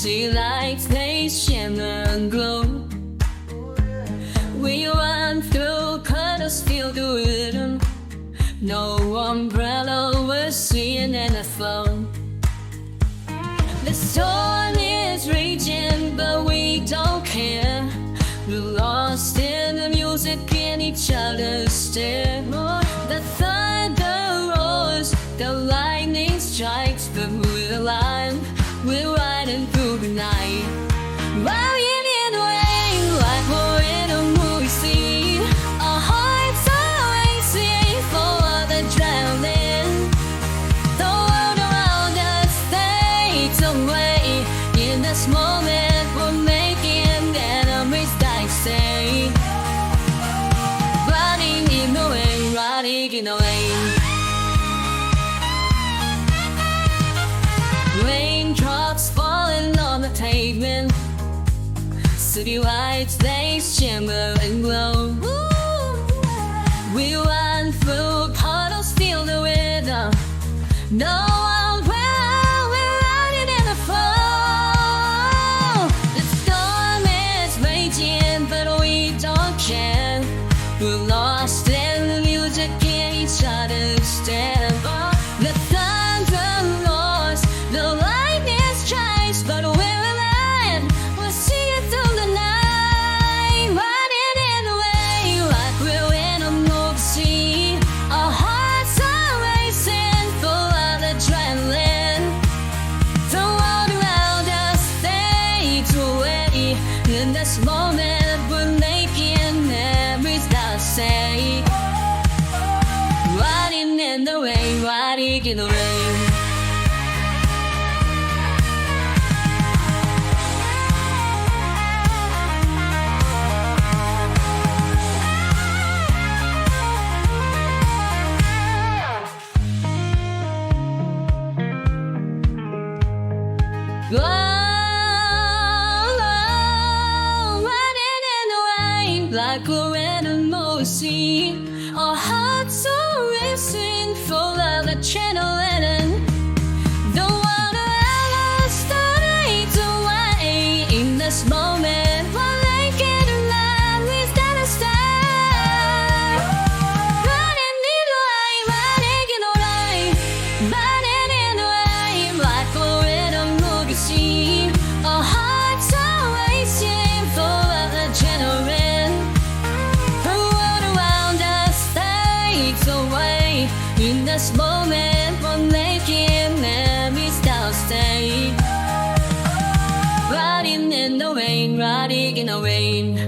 see lights, they shimmer and glow. We run through colors, feel the rhythm. No umbrella, we're seeing in a phone. The storm is raging, but we don't care. We're lost in the music and each other's stare. The thunder roars, the lightning strikes, but we're alive. We're riding through the night, riding in the rain like we're in a movie scene. Our hearts are racing full of adrenaline. The world around us fades away. In this moment we're making enemies dicey. Riding in the rain, riding in the rain. Raindrops falling on the pavement. City lights, they shimmer and glow. We run through puddles, feel the rhythm. No umbrella, we're riding in the fall. The storm is raging, but we don't care. We're lost in the music and each other's stare. The thunder roars, the lightning strikes, but we're alive. We'll see it through the night, riding in the rain like we're in a movie scene. Our hearts are racing full of adrenaline. The world around us fades away. In this moment we're making memories that say, riding in the rain, riding in the rain. Riding in the rain like we're in a movie scene. Our hearts are racing full of adrenaline. The world around us fades away. In this moment we're making a life we stand and stare. Riding in the rain, riding in the rain, riding in the rain like we're in a movie scene. Our hearts are racing full of adrenaline. The world around us fades away. In this moment we're making memories that stay. Riding in the rain, riding in the rain.